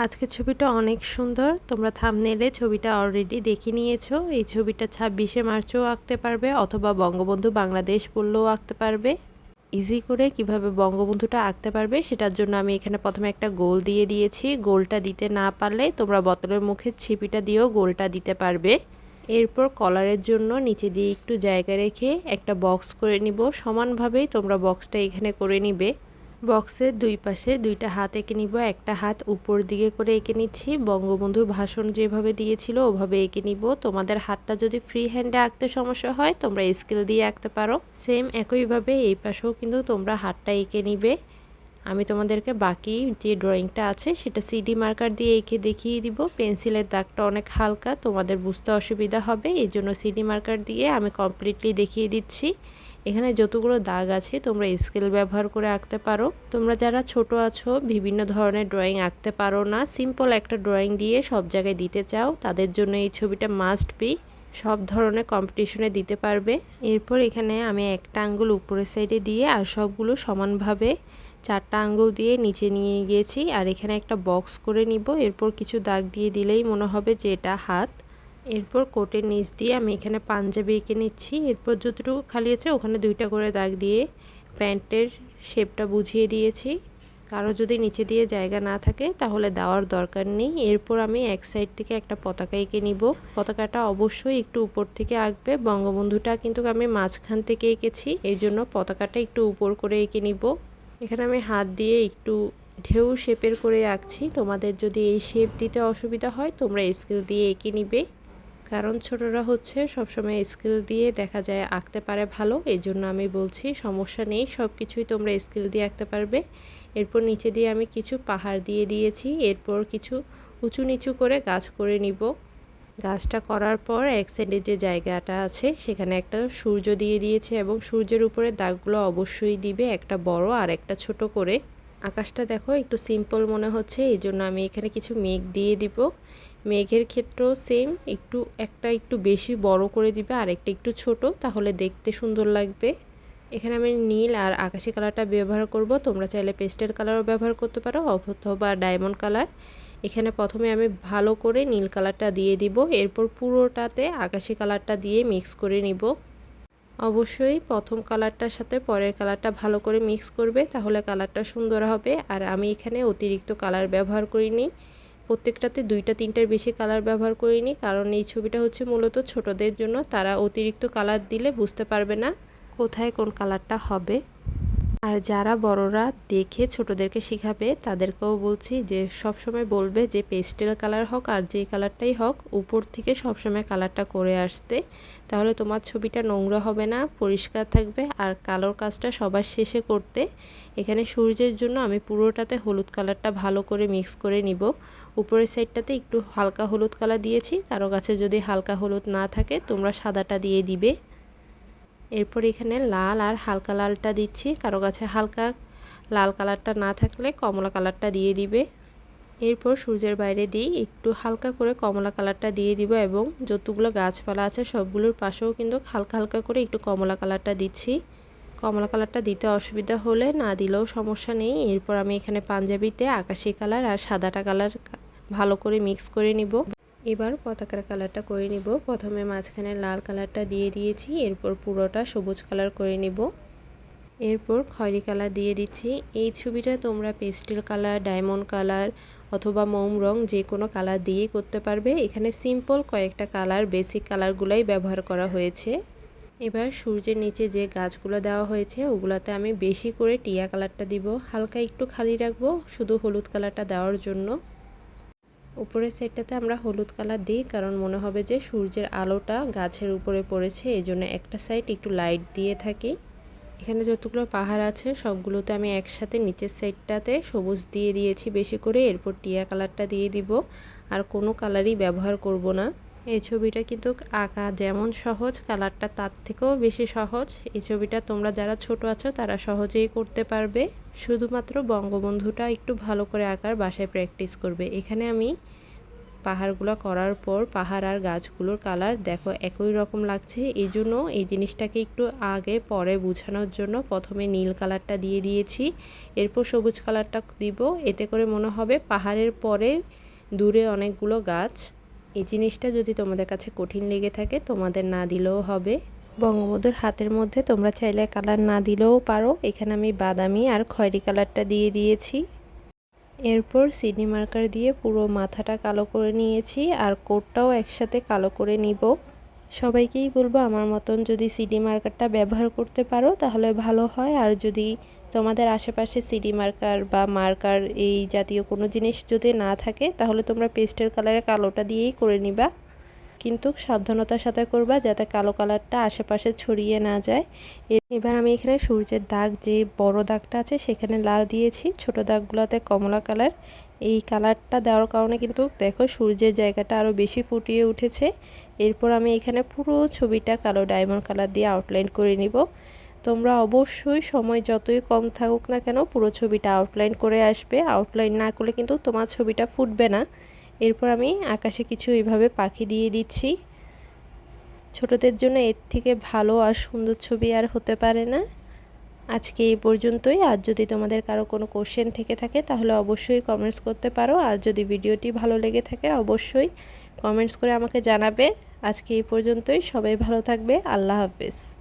আজকের ছবিটা অনেক সুন্দর। তোমরা থাম্বনেইলে ছবিটা অলরেডি দেখে নিয়েছো। এই ছবিটা 26শে মার্চেও আঁকতে পারবে অথবা বঙ্গবন্ধু বাংলাদেশ বললেও আঁকতে পারবে। ইজি করে কিভাবে বঙ্গবন্ধুটা আঁকতে পারবে সেটার জন্য আমি এখানে প্রথমে একটা গোল দিয়ে দিয়েছি। গোলটা দিতে না পারলে তোমরা বোতলের মুখে ছিপিটা দিয়েও গোলটা দিতে পারবে। এরপর কলারের জন্য নিচে দিয়ে একটু জায়গা রেখে একটা বক্স করে নিব। সমানভাবেই তোমরা বক্সটা এখানে করে নিবে। বক্সের দুই পাশে দুইটা হাত এঁকে নিব। একটা হাত উপর দিকে করে এঁকে নিচ্ছি। বঙ্গবন্ধুর ভাষণ যেভাবে দিয়েছিল ওভাবে এঁকে নিব। তোমাদের হাতটা যদি ফ্রি হ্যান্ডে আঁকতে সমস্যা হয় তোমরা স্কেল দিয়ে আঁকতে পারো। সেম একইভাবে এই পাশেও কিন্তু তোমরা হাতটা এঁকে নিবে। আমি তোমাদেরকে বাকি যে ড্রয়িংটা আছে সেটা সিডি মার্কার দিয়ে এঁকে দেখিয়ে দিব। পেন্সিলের দাগটা অনেক হালকা, তোমাদের বুঝতে অসুবিধা হবে, এই জন্য সিডি মার্কার দিয়ে আমি কমপ্লিটলি দেখিয়ে দিচ্ছি। এখানে যতগুলো দাগ আছে তোমরা স্কেল ব্যবহার করে আঁকতে পারো। তোমরা যারা ছোট আছো, বিভিন্ন ধরনের ড্রয়িং আঁকতে পারো না, সিম্পল একটা ড্রয়িং দিয়ে সব জায়গায় দিতে চাও, তাদের জন্য এই ছবিটা মাস্ট বি। সব ধরনের কম্পিটিশনে দিতে পারবে। এরপর এখানে আমি একটা আঙ্গুল উপরের সাইডে দিয়ে আর সবগুলো সমানভাবে চারটা আঙ্গুল দিয়ে নিচে নিয়ে গিয়েছি। আর এখানে একটা বক্স করে নিব। এরপর কিছু দাগ দিয়ে দিলেই মনে হবে যে এটা হাত। এরপর কোটের নিচ দিয়ে আমি এখানে পাঞ্জাবি এঁকে নিচ্ছি। এরপর যতটুকু খালি আছে ওখানে দুইটা করে দাগ দিয়ে প্যান্টের শেপটা বুঝিয়ে দিয়েছি। কারো যদি নিচে দিয়ে জায়গা না থাকে তাহলে দেওয়ার দরকার নেই। এরপর আমি এক সাইড থেকে একটা পতাকা এঁকে নিব। পতাকাটা অবশ্যই একটু উপর থেকে আঁকবে। বঙ্গবন্ধুটা কিন্তু আমি মাঝখান থেকে এঁকেছি, এই জন্য পতাকাটা একটু উপর করে এঁকে নিব। এখানে আমি হাত দিয়ে একটু ঢেউ শেপের করে আঁকছি। তোমাদের যদি এই শেপ দিতে অসুবিধা হয় তোমরা স্কেল দিয়ে এঁকে নিবে, কারণ ছোটরা হচ্ছে সবসময় স্কেল দিয়ে দেখা যায় আঁকতে পারে ভালো, এই জন্য আমি বলছি সমস্যা নেই, সব কিছুই তোমরা স্কেল দিয়ে আঁকতে পারবে। এরপর নিচে দিয়ে আমি কিছু পাহাড় দিয়ে দিয়েছি। এরপর কিছু উঁচু নিচু করে গাছ করে নিব। গাছটা করার পর এক সাইডে যে জায়গাটা আছে সেখানে একটা সূর্য দিয়ে দিয়েছে এবং সূর্যের উপরে দাগগুলো অবশ্যই দিবে, একটা বড় আর একটা ছোট করে। আকাশটা দেখো একটু সিম্পল মনে হচ্ছে, এই জন্য আমি এখানে কিছু মেঘ দিয়ে দিব। মেঘের ক্ষেত্রেও সেম, একটা একটু বেশি বড় করে দিবে আর একটা একটু ছোট, তাহলে দেখতে সুন্দর লাগবে। এখানে আমি নীল আর আকাশি কালারটা ব্যবহার করব। তোমরা চাইলে পেস্টেল কালারও ব্যবহার করতে পারো অথবা ডায়মন্ড কালার। এখানে প্রথমে আমি ভালো করে নীল কালারটা দিয়ে দিব। এরপর পুরোটাতে আকাশি কালারটা দিয়ে মিক্স করে নিব। অবশ্যই প্রথম কালারটার সাথে পরের কালারটা ভালো করে মিক্স করবে, তাহলে কালারটা সুন্দর হবে। আর আমি এখানে অতিরিক্ত কালার ব্যবহার করিনি, প্রত্যেকটাতে দুইটা তিনটার বেশি কালার ব্যবহার করিনি, কারণ এই ছবিটা হচ্ছে মূলত ছোটদের জন্য। তারা অতিরিক্ত কালার দিলে বুঝতে পারবে না কোথায় কোন কালারটা হবে। আর যারা বড়রা দেখে ছোটদেরকে শেখাবে তাদেরকেও বলছি যে সবসময় বলবে যে পেস্টেল কালার হোক আর যে কালারটাই হোক উপর থেকে সবসময় কালারটা করে আসতে, তাহলে তোমার ছবিটা নোংরা হবে না, পরিষ্কার থাকবে। আর কালোর কাজটা সবার শেষে করতে। এখানে সূর্যের জন্য আমি পুরোটাতে হলুদ কালারটা ভালো করে মিক্স করে নিব। উপরের সাইডটাতে একটু হালকা হলুদ কালার দিয়েছি, কারো কাছে যদি হালকা হলুদ না থাকে তোমরা সাদাটা দিয়ে দিবে। এরপর এখানে লাল আর হালকা লালটা দিচ্ছি, কারো কাছে হালকা লাল কালারটা না থাকলে কমলা কালারটা দিয়ে দিবে। এরপর সূর্যের বাইরে দিয়ে একটু হালকা করে কমলা কালারটা দিয়ে দিব এবং যতগুলো গাছপালা আছে সবগুলোর পাশেও কিন্তু হালকা হালকা করে একটু কমলা কালারটা দিচ্ছি। কমলা কালারটা দিতে অসুবিধা হলে না দিলেও সমস্যা নেই। এরপর আমি এখানে পাঞ্জাবিতে আকাশি কালার আর সাদাটা কালার ভালো করে মিক্স করে নিব। এবার পতাকার কালারটা করে নিব। প্রথমে মাঝখানে লাল কালারটা দিয়ে দিয়েছি, এরপর পুরোটা সবুজ কালার করে নিব। এরপর খয়েরি কালার দিয়ে দিচ্ছি। এই ছবিটা তোমরা পেস্টেল কালার, ডায়মন্ড কালার অথবা মোম রং যে কোনো কালার দিয়েই করতে পারবে। এখানে সিম্পল কয়েকটা কালার, বেসিক কালারগুলাই ব্যবহার করা হয়েছে। এবার সূর্যের নিচে যে গাছগুলো দেওয়া হয়েছে ওগুলোতে আমি বেশি করে টিয়া কালারটা দিব, হালকা একটু খালি রাখবো শুধু হলুদ কালারটা দেওয়ার জন্য। উপরের সাইডটাতে আমরা হলুদ কালার দিই কারণ মনে হবে যে সূর্যের আলোটা গাছের উপরে পড়েছে, এই জন্য একটা সাইড একটু লাইট দিয়ে থাকি। এখানে যতগুলো পাহাড় আছে সবগুলোতে আমি একসাথে নিচের সাইডটাতে সবুজ দিয়ে দিয়েছি বেশি করে। এরপর টিয়া কালারটা দিয়ে দিব, আর কোনো কালারই ব্যবহার করব না। এই ছবিটা কিন্তু আঁকা যেমন সহজ, কালারটা তার থেকেও বেশি সহজ। এই ছবিটা তোমরা যারা ছোট আছো তারা সহজেই করতে পারবে। শুধুমাত্র বঙ্গবন্ধুটা একটু ভালো করে আঁকার বাসায় প্র্যাকটিস করবে। এখানে আমি পাহাড়গুলো করার পর পাহাড় আর গাছগুলোর কালার দেখো একই রকম লাগছে। এই জন্য এই জিনিসটাকে একটু আগে পরে বোঝানোর জন্য প্রথমে নীল কালারটা দিয়ে দিয়েছি, এরপর সবুজ কালারটা দিব। এতে করে মনে হবে পাহাড়ের পরে দূরে অনেকগুলো গাছ। এই জিনিসটা যদি তোমাদের কাছে কঠিন লেগে থাকে তোমাদের না দিলেও হবে। বঙ্গবন্ধুর হাতের মধ্যে তোমরা চাইলে কালার না দিলেও পারো। এখানে আমি বাদামি আর খয়েরি কালারটা দিয়ে দিয়েছি। এরপর সিডনি মার্কার দিয়ে পুরো মাথাটা কালো করে নিয়েছি আর কোটটাও একসাথে কালো করে নিব। সবাইকেই বলবো আমার মতন যদি সিডি মার্কারটা ব্যবহার করতে পারো তাহলে ভালো হয়। আর যদি তোমাদের আশেপাশে সিডি মার্কার বা মার্কার এই জাতীয় কোনো জিনিস যদি না থাকে তাহলে তোমরা পেস্টেল কালারের কালোটা দিয়েই করে নিবা, কিন্তু সাবধানতার সাথে করবা যাতে কালো কালারটা আশেপাশে ছড়িয়ে না যায়। এবার আমি এখানে সূর্যের দাগ যে বড় দাগটা আছে সেখানে লাল দিয়েছি, ছোট দাগগুলোতে কমলা কালার। এই কালারটা দেওয়ার কারণে কিন্তু দেখো সূর্যের জায়গাটা আরও বেশি ফুটিয়ে উঠেছে। এরপর আমি এখানে পুরো ছবিটা কালো ডায়মন্ড কালার দিয়ে আউটলাইন করে নিব। তোমরা অবশ্যই সময় যতই কম থাকুক না কেন পুরো ছবিটা আউটলাইন করে আসবে। আউটলাইন না করলে কিন্তু তোমার ছবিটা ফুটবে না। এরপর আমি আকাশে কিছু এইভাবে পাখি দিয়ে দিচ্ছি। ছোটদের জন্য এর থেকে ভালো আর সুন্দর ছবি আর হতে পারে না। আজকে এই পর্যন্তই। আর যদি তোমাদের কারো কোনো কোশ্চেন থেকে থাকে তাহলে অবশ্যই কমেন্টস করতে পারো। আর যদি ভিডিওটি ভালো লেগে থাকে অবশ্যই কমেন্টস করে আমাকে জানাবে। আজকে এই পর্যন্তই। সবাই ভালো থাকবে। আল্লাহ হাফেজ।